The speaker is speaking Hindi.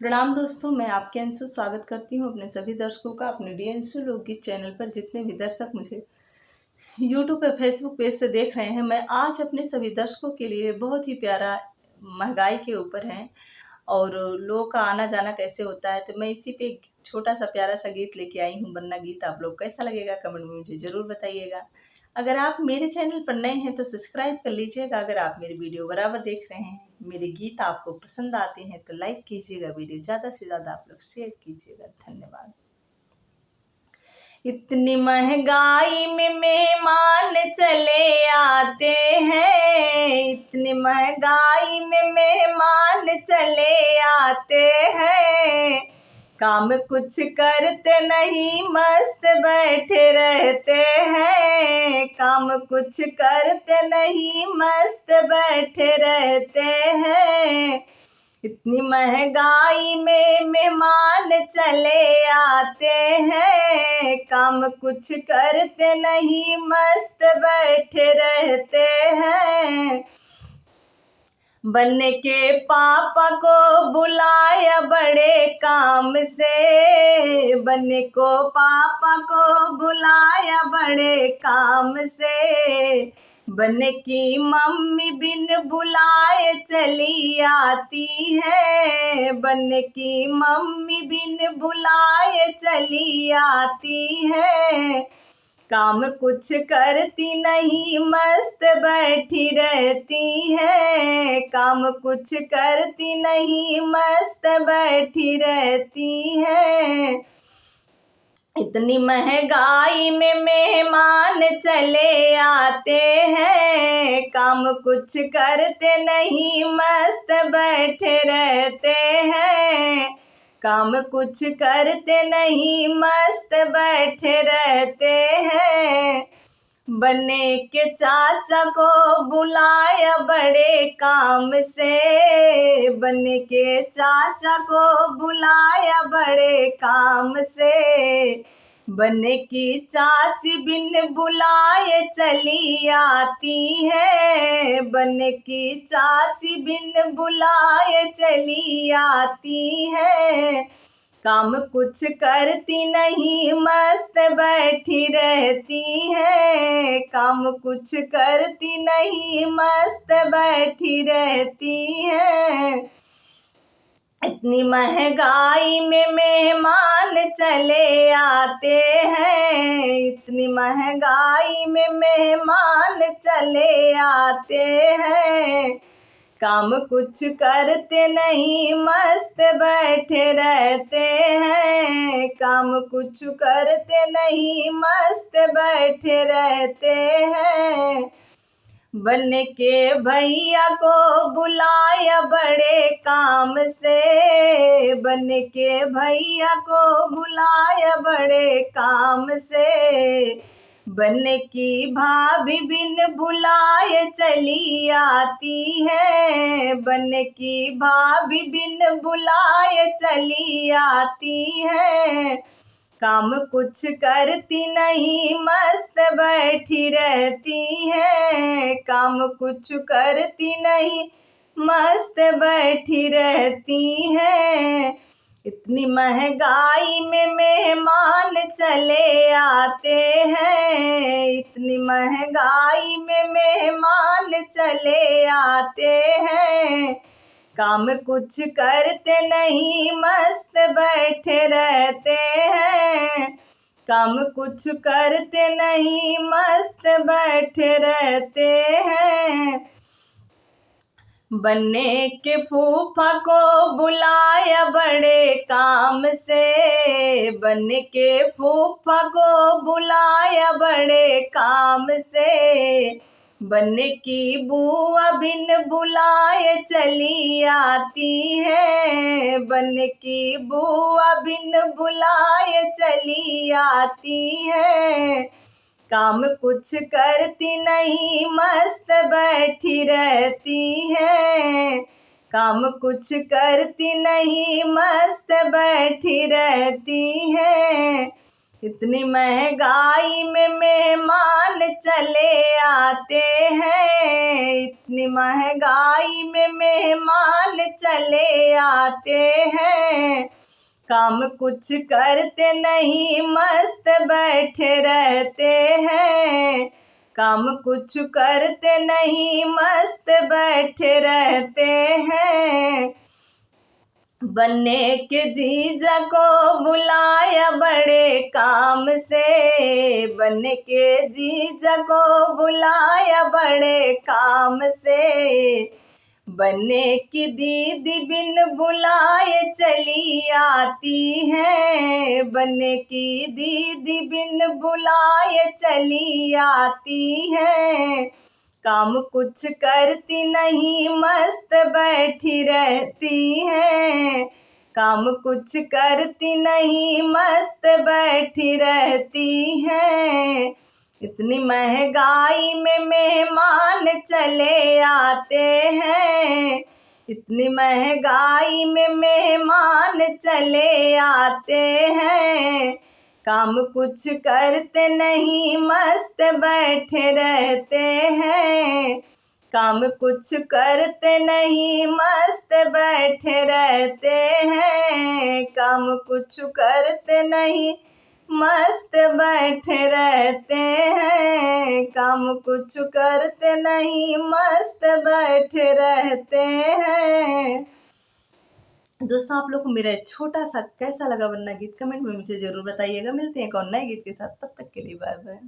प्रणाम दोस्तों, मैं आपके अंशु स्वागत करती हूँ अपने सभी दर्शकों का अपने डी अंशु लोकगीत चैनल पर। जितने भी दर्शक मुझे यूट्यूब पे फेसबुक पेज से देख रहे हैं, मैं आज अपने सभी दर्शकों के लिए बहुत ही प्यारा महंगाई के ऊपर है और लोगों का आना जाना कैसे होता है, तो मैं इसी पे एक छोटा सा प्यारा सा गीत लेके आई हूँ। वरना गीत आप लोग कैसा लगेगा कमेंट में मुझे ज़रूर बताइएगा। अगर आप मेरे चैनल पर नए हैं तो सब्सक्राइब कर लीजिएगा। अगर आप मेरी वीडियो बराबर देख रहे हैं, मेरे गीत आपको पसंद आते हैं तो लाइक कीजिएगा, वीडियो ज़्यादा से ज़्यादा आप लोग शेयर कीजिएगा। धन्यवाद। इतनी महंगाई में मेहमान चले आते हैं, इतनी महंगाई में मेहमान चले आते हैं। काम कुछ करते नहीं मस्त बैठे रहते हैं, काम कुछ करते नहीं मस्त बैठे रहते हैं। इतनी महंगाई में मेहमान चले आते हैं, काम कुछ करते नहीं मस्त बैठे रहते हैं। बनने के पापा को बुलाया बड़े काम से, बनने को पापा को बुलाया बड़े काम से। बनने की मम्मी बिन बुलाए चली आती है, बनने की मम्मी बिन बुलाए चली आती है। काम कुछ करती नहीं मस्त बैठी रहती है, काम कुछ करती नहीं मस्त बैठी रहती है। इतनी महंगाई में मेहमान चले आते हैं, काम कुछ करते नहीं मस्त बैठे रहते हैं। काम कुछ करते नहीं मस्त बैठे रहते हैं। बनने के चाचा को बुलाया बड़े काम से, बनने के चाचा को बुलाया बड़े काम से। बनने की चाची बिन बुलाए चली आती है, बनने की चाची बिन बुलाए चली आती है। काम कुछ करती नहीं मस्त बैठी रहती है, काम कुछ करती नहीं मस्त बैठी रहती है। इतनी महंगाई में मेहमान चले आते हैं, इतनी महंगाई में मेहमान चले आते हैं। काम कुछ करते नहीं मस्त बैठे रहते हैं, काम कुछ करते नहीं मस्त बैठे रहते हैं। बनने के भैया को बुलाया बड़े काम से, बनने के भैया को बुलाया बड़े काम से। बनने की भाभी बिन बुलाए चली आती है, बनने की भाभी बिन बुलाए चली आती है। काम कुछ करती नहीं मस्त बैठी रहती है, काम कुछ करती नहीं मस्त बैठी रहती है। इतनी महंगाई में मेहमान चले आते हैं, इतनी महंगाई में मेहमान चले आते हैं। काम कुछ करते नहीं मस्त बैठे रहते हैं, काम कुछ करते नहीं मस्त बैठे रहते हैं। बनने के फूफा को बुलाया बड़े काम से, बनने के फूफा को बुलाया बड़े काम से। बनने की बुआ बिन बुलाए चली आती है, बनने की बुआ बिन बुलाए चली आती है। काम कुछ करती नहीं मस्त बैठी रहती है, काम कुछ करती नहीं मस्त बैठी रहती है। इतनी महंगाई में मेहमान चले आते हैं, इतनी महंगाई में मेहमान चले आते हैं। काम कुछ करते नहीं मस्त बैठे रहते हैं, काम कुछ करते नहीं मस्त बैठे रहते हैं। बनने के जीजा को बुलाया बड़े काम से, बनने के जीजा को बुलाया बड़े काम से। बनने की दीदी बिन बुलाए चली आती है, बनने की दीदी बिन बुलाए चली आती है। काम कुछ करती नहीं मस्त बैठी रहती है, काम कुछ करती नहीं मस्त बैठी रहती है। इतनी महंगाई में मेहमान चले आते हैं, इतनी महंगाई में मेहमान चले आते हैं। काम कुछ करते नहीं मस्त बैठे रहते हैं, काम कुछ करते नहीं मस्त बैठे रहते हैं, काम कुछ करते नहीं मस्त बैठे रहते हैं, काम कुछ करते नहीं मस्त बैठे रहते हैं। दोस्तों, आप लोग को मेरा छोटा सा कैसा लगा वरना गीत कमेंट में मुझे जरूर बताइएगा। मिलते हैं एक और नए गीत के साथ, तब तक के लिए बाय बाय।